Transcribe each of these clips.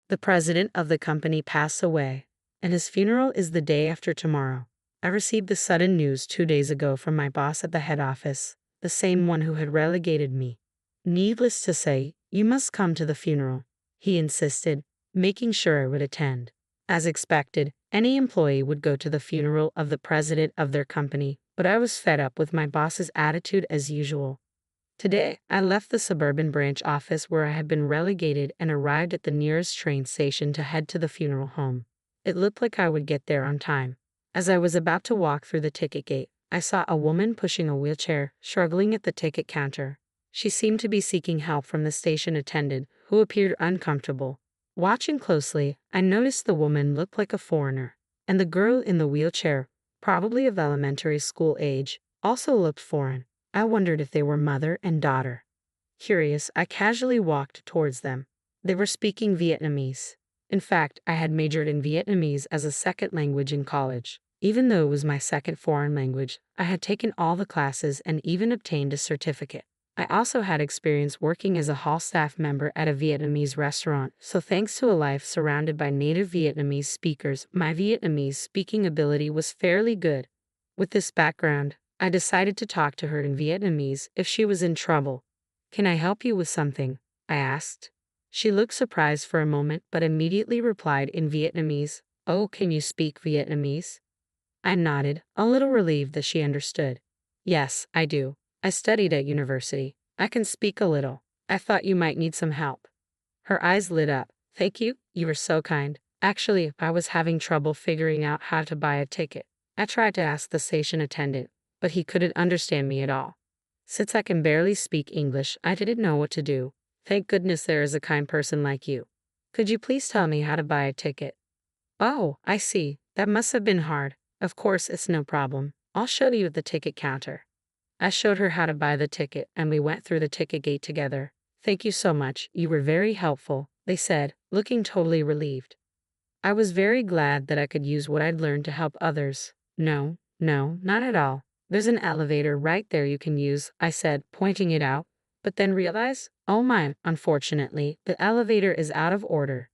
The president of the company passed away, and his funeral is the day after tomorrow. I received the sudden news 2 days ago from my boss at the head office, the same one who had relegated me. Needless to say, you must come to the funeral, he insisted, making sure I would attend. As expected, any employee would go to the funeral of the president of their company, but I was fed up with my boss's attitude as usual. Today, I left the suburban branch office where I had been relegated and arrived at the nearest train station to head to the funeral home. It looked like I would get there on time. As I was about to walk through the ticket gate, I saw a woman pushing a wheelchair, struggling at the ticket counter. She seemed to be seeking help from the station attendant, who appeared uncomfortable. Watching closely, I noticed the woman looked like a foreigner, and the girl in the wheelchair, probably of elementary school age, also looked foreign. I wondered if they were mother and daughter. Curious, I casually walked towards them. They were speaking Vietnamese. In fact, I had majored in Vietnamese as a second language in college. Even though it was my second foreign language, I had taken all the classes and even obtained a certificate. I also had experience working as a hall staff member at a Vietnamese restaurant, so thanks to a life surrounded by native Vietnamese speakers, my Vietnamese speaking ability was fairly good. With this background, I decided to talk to her in Vietnamese if she was in trouble. "Can I help you with something?" I asked. She looked surprised for a moment but immediately replied in Vietnamese, "Oh, can you speak Vietnamese?" I nodded, a little relieved that she understood. "Yes, I do. I studied at university. I can speak a little. I thought you might need some help." Her eyes lit up. "Thank you, you were so kind. Actually, I was having trouble figuring out how to buy a ticket. I tried to ask the station attendant, but he couldn't understand me at all. Since I can barely speak English, I didn't know what to do. Thank goodness there is a kind person like you. Could you please tell me how to buy a ticket?" "Oh, I see. That must have been hard. Of course, it's no problem. I'll show you at the ticket counter." I showed her how to buy the ticket, and we went through the ticket gate together. "Thank you so much. You were very helpful," they said, looking totally relieved. I was very glad that I could use what I'd learned to help others. No, not at all. "There's an elevator right there you can use," I said, pointing it out, but then realized, oh my, unfortunately, the elevator is out of order.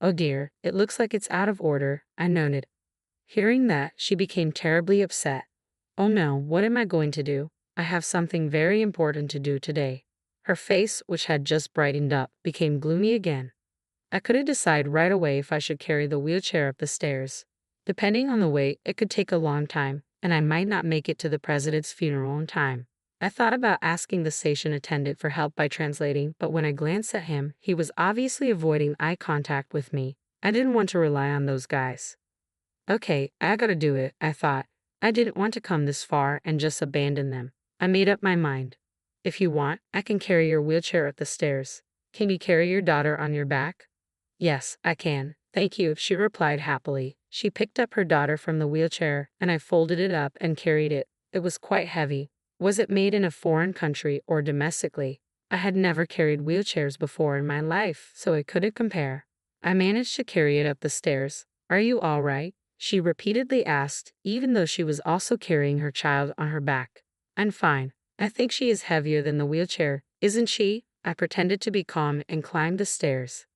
"Oh dear, it looks like it's out of order," I noted. Hearing that, she became terribly upset. "Oh no, what am I going to do? I have something very important to do today." Her face, which had just brightened up, became gloomy again. I couldn't decide right away if I should carry the wheelchair up the stairs. Depending on the weight, it could take a long time, and I might not make it to the president's funeral in time. I thought about asking the station attendant for help by translating, but when I glanced at him, he was obviously avoiding eye contact with me. I didn't want to rely on those guys. "Okay, I gotta do it," I thought. I didn't want to come this far and just abandon them. I made up my mind. "If you want, I can carry your wheelchair up the stairs. Can you carry your daughter on your back?" "Yes, I can. Thank you," she replied happily. She picked up her daughter from the wheelchair, and I folded it up and carried it. It was quite heavy. Was it made in a foreign country or domestically? I had never carried wheelchairs before in my life, so I couldn't compare. I managed to carry it up the stairs. "Are you all right?" she repeatedly asked, even though she was also carrying her child on her back. "I'm fine. I think she is heavier than the wheelchair, isn't she?" I pretended to be calm and climbed the stairs.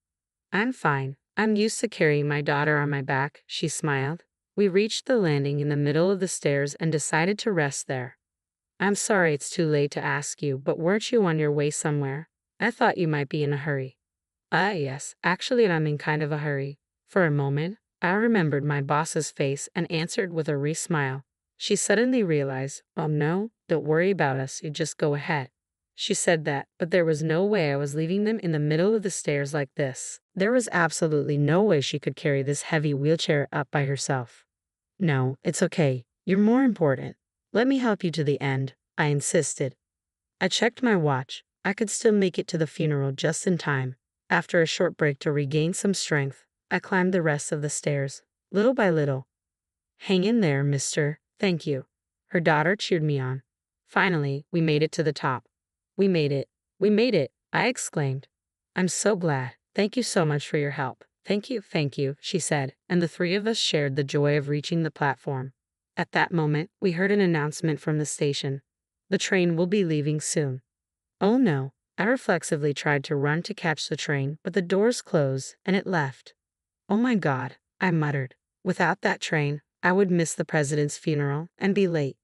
"I'm fine. I'm used to carrying my daughter on my back," she smiled. We reached the landing in the middle of the stairs and decided to rest there. "I'm sorry it's too late to ask you, but weren't you on your way somewhere? I thought you might be in a hurry." Yes, actually I'm in kind of a hurry." For a moment, I remembered my boss's face and answered with a smile. She suddenly realized, "Oh no, don't worry about us, you just go ahead." She said that, but there was no way I was leaving them in the middle of the stairs like this. There was absolutely no way she could carry this heavy wheelchair up by herself. "No, it's okay. You're more important. Let me help you to the end," I insisted. I checked my watch. I could still make it to the funeral just in time. After a short break to regain some strength, I climbed the rest of the stairs, little by little. "Hang in there, mister. Thank you." Her daughter cheered me on. Finally, we made it to the top. "We made it. We made it," I exclaimed. "I'm so glad. Thank you so much for your help." Thank you," she said, and the three of us shared the joy of reaching the platform. At that moment, we heard an announcement from the station. "The train will be leaving soon." "Oh no." I reflexively tried to run to catch the train, but the doors closed and it left. Oh my God, I muttered. Without that train, I would miss the president's funeral and be late.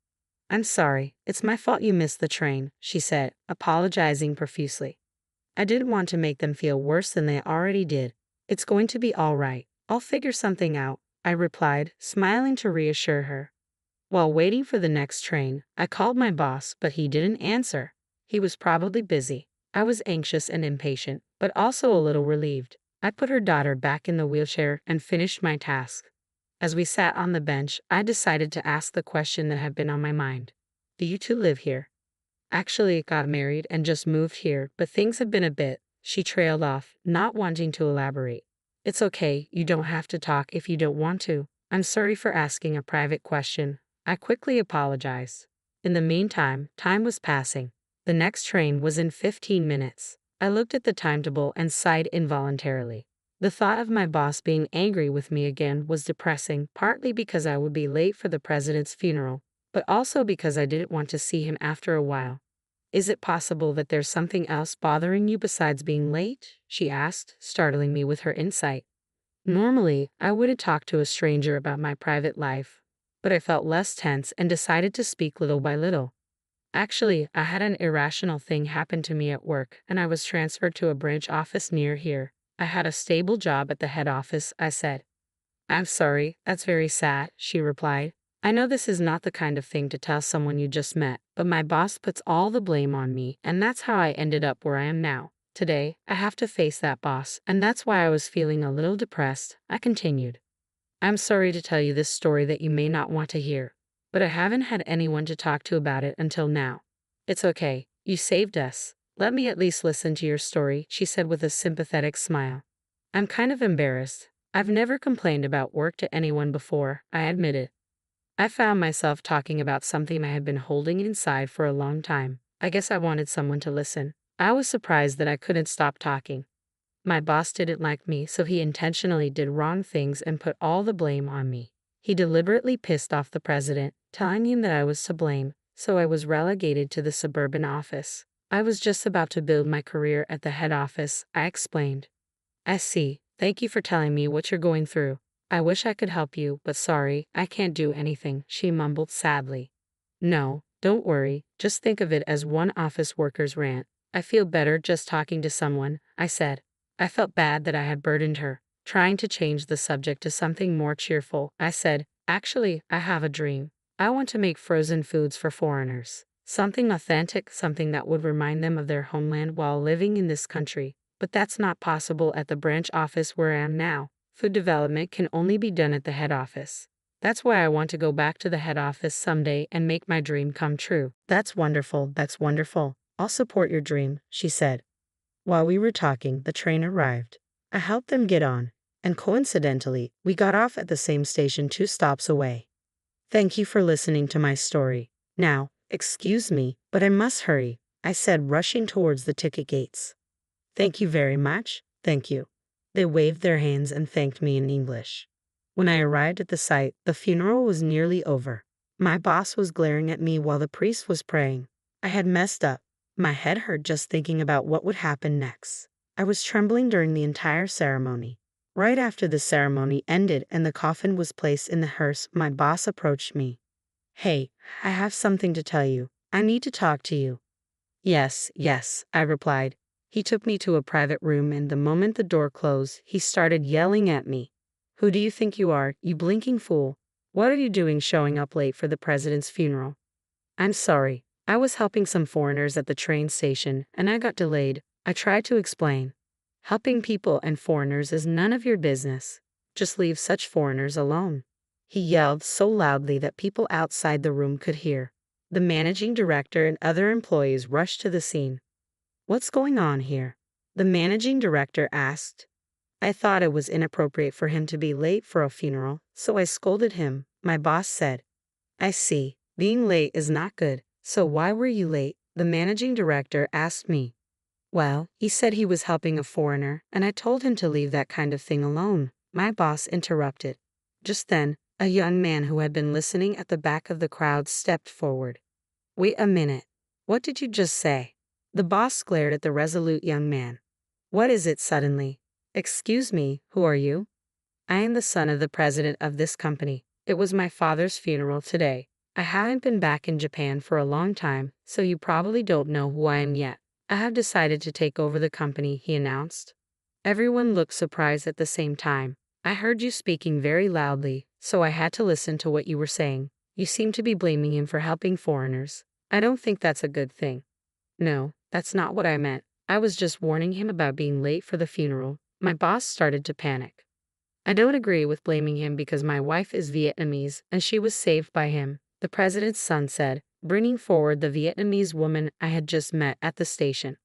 I'm sorry, it's my fault you missed the train, she said, apologizing profusely. I didn't want to make them feel worse than they already did. It's going to be all right. I'll figure something out, I replied, smiling to reassure her. While waiting for the next train, I called my boss, but he didn't answer. He was probably busy. I was anxious and impatient, but also a little relieved. I put her daughter back in the wheelchair and finished my task. As we sat on the bench, I decided to ask the question that had been on my mind. Do you two live here? Actually, got married and just moved here, but things have been a bit, she trailed off, not wanting to elaborate. It's okay, you don't have to talk if you don't want to. I'm sorry for asking a private question. I quickly apologized. In the meantime, time was passing. The next train was in 15 minutes. I looked at the timetable and sighed involuntarily. The thought of my boss being angry with me again was depressing, partly because I would be late for the president's funeral, but also because I didn't want to see him after a while. Is it possible that there's something else bothering you besides being late? She asked, startling me with her insight. Normally, I wouldn't talk to a stranger about my private life, but I felt less tense and decided to speak little by little. Actually, I had an irrational thing happen to me at work, and I was transferred to a branch office near here. I had a stable job at the head office, I said. I'm sorry, that's very sad, she replied. I know this is not the kind of thing to tell someone you just met, but my boss puts all the blame on me, and that's how I ended up where I am now. Today, I have to face that boss, and that's why I was feeling a little depressed, I continued. I'm sorry to tell you this story that you may not want to hear, but I haven't had anyone to talk to about it until now. It's okay, you saved us. Let me at least listen to your story, she said with a sympathetic smile. I'm kind of embarrassed. I've never complained about work to anyone before, I admitted. I found myself talking about something I had been holding inside for a long time. I guess I wanted someone to listen. I was surprised that I couldn't stop talking. My boss didn't like me, so he intentionally did wrong things and put all the blame on me. He deliberately pissed off the president, telling him that I was to blame, so I was relegated to the suburban office. I was just about to build my career at the head office, I explained. I see. Thank you for telling me what you're going through. I wish I could help you, but sorry, I can't do anything, she mumbled sadly. No, don't worry, just think of it as one office worker's rant. I feel better just talking to someone, I said. I felt bad that I had burdened her. Trying to change the subject to something more cheerful, I said, actually, I have a dream. I want to make frozen foods for foreigners. Something authentic, something that would remind them of their homeland while living in this country. But that's not possible at the branch office where I am now. Food development can only be done at the head office. That's why I want to go back to the head office someday and make my dream come true. That's wonderful, that's wonderful. I'll support your dream, she said. While we were talking, the train arrived. I helped them get on, and coincidentally, we got off at the same station 2 stops away. Thank you for listening to my story. Now, excuse me, but I must hurry, I said, rushing towards the ticket gates. Thank you very much, thank you. They waved their hands and thanked me in English. When I arrived at the site, the funeral was nearly over. My boss was glaring at me while the priest was praying. I had messed up. My head hurt just thinking about what would happen next. I was trembling during the entire ceremony. Right after the ceremony ended and the coffin was placed in the hearse, my boss approached me. Hey, I have something to tell you. I need to talk to you. Yes, I replied. He took me to a private room, and the moment the door closed, he started yelling at me. Who do you think you are, you blinking fool? What are you doing showing up late for the president's funeral? I'm sorry. I was helping some foreigners at the train station, and I got delayed. I tried to explain. Helping people and foreigners is none of your business. Just leave such foreigners alone. He yelled so loudly that people outside the room could hear. The managing director and other employees rushed to the scene. What's going on here? The managing director asked. I thought it was inappropriate for him to be late for a funeral, so I scolded him, my boss said. I see. Being late is not good. So why were you late? The managing director asked me. Well, he said he was helping a foreigner, and I told him to leave that kind of thing alone. My boss interrupted. Just then, a young man who had been listening at the back of the crowd stepped forward. Wait a minute. What did you just say? The boss glared at the resolute young man. What is it suddenly? Excuse me, who are you? I am the son of the president of this company. It was my father's funeral today. I haven't been back in Japan for a long time, so you probably don't know who I am yet. I have decided to take over the company, he announced. Everyone looked surprised at the same time. I heard you speaking very loudly, so I had to listen to what you were saying. You seem to be blaming him for helping foreigners. I don't think that's a good thing. No, that's not what I meant. I was just warning him about being late for the funeral. My boss started to panic. I don't agree with blaming him because my wife is Vietnamese and she was saved by him, the president's son said, bringing forward the Vietnamese woman I had just met at the station.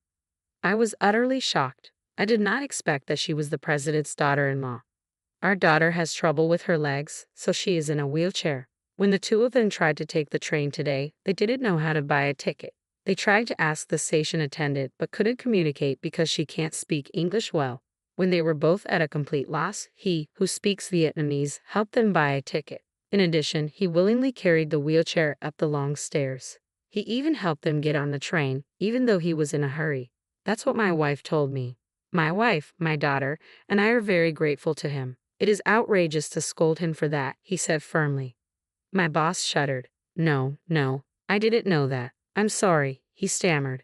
I was utterly shocked. I did not expect that she was the president's daughter-in-law. Our daughter has trouble with her legs, so she is in a wheelchair. When the two of them tried to take the train today, they didn't know how to buy a ticket. They tried to ask the station attendant but couldn't communicate because she can't speak English well. When they were both at a complete loss, he, who speaks Vietnamese, helped them buy a ticket. In addition, he willingly carried the wheelchair up the long stairs. He even helped them get on the train, even though he was in a hurry. That's what my wife told me. My wife, my daughter, and I are very grateful to him. It is outrageous to scold him for that, he said firmly. My boss shuddered. No, I didn't know that. I'm sorry, he stammered.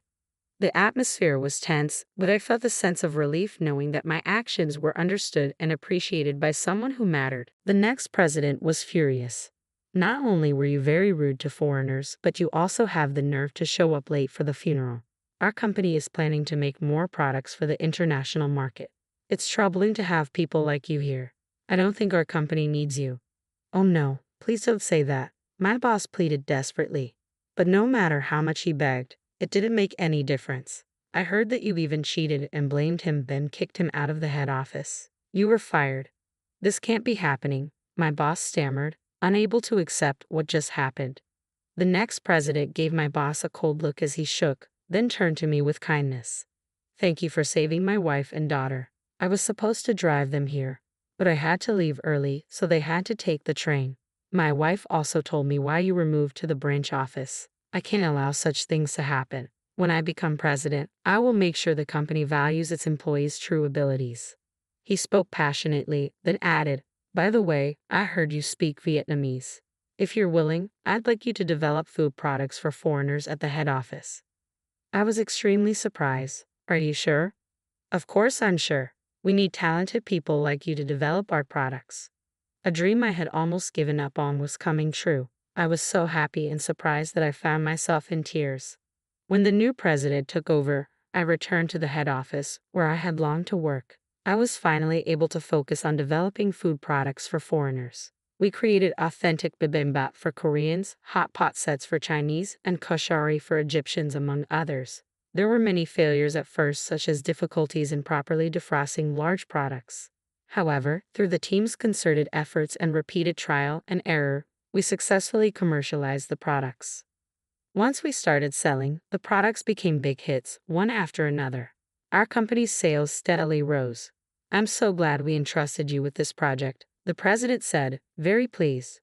The atmosphere was tense, but I felt a sense of relief knowing that my actions were understood and appreciated by someone who mattered. The next president was furious. Not only were you very rude to foreigners, but you also have the nerve to show up late for the funeral. Our company is planning to make more products for the international market. It's troubling to have people like you here. I don't think our company needs you. Oh no, please don't say that, my boss pleaded desperately. But no matter how much he begged, it didn't make any difference. I heard that you even cheated and blamed him, then kicked him out of the head office. You were fired. This can't be happening, my boss stammered, unable to accept what just happened. The next president gave my boss a cold look as he shook, then turned to me with kindness. Thank you for saving my wife and daughter. I was supposed to drive them here, but I had to leave early, so they had to take the train. My wife also told me why you were moved to the branch office. I can't allow such things to happen. When I become president, I will make sure the company values its employees' true abilities. He spoke passionately, then added, by the way, I heard you speak Vietnamese. If you're willing, I'd like you to develop food products for foreigners at the head office. I was extremely surprised. Are you sure? Of course I'm sure. We need talented people like you to develop our products. A dream I had almost given up on was coming true. I was so happy and surprised that I found myself in tears. When the new president took over, I returned to the head office, where I had longed to work. I was finally able to focus on developing food products for foreigners. We created authentic bibimbap for Koreans, hot pot sets for Chinese, and koshari for Egyptians, among others. There were many failures at first, such as difficulties in properly defrosting large products. However, through the team's concerted efforts and repeated trial and error, we successfully commercialized the products. Once we started selling, the products became big hits, one after another. Our company's sales steadily rose. I'm so glad we entrusted you with this project, the president said, very pleased.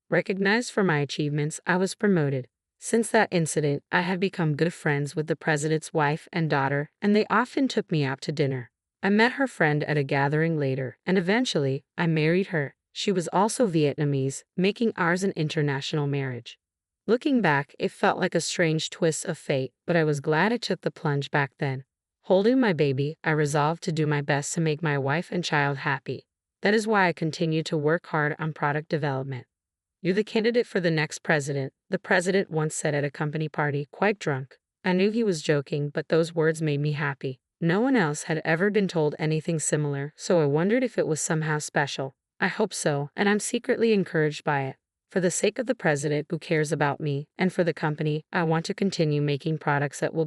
Recognized for my achievements, I was promoted. Since that incident, I have become good friends with the president's wife and daughter, and they often took me out to dinner. I met her friend at a gathering later, and eventually, I married her. She was also Vietnamese, making ours an international marriage. Looking back, it felt like a strange twist of fate, but I was glad I took the plunge back then. Holding my baby, I resolved to do my best to make my wife and child happy. That is why I continue to work hard on product development. You're the candidate for the next president, the president once said at a company party, quite drunk. I knew he was joking, but those words made me happy. No one else had ever been told anything similar, so I wondered if it was somehow special. I hope so, and I'm secretly encouraged by it. For the sake of the president who cares about me, and for the company, I want to continue making products that will be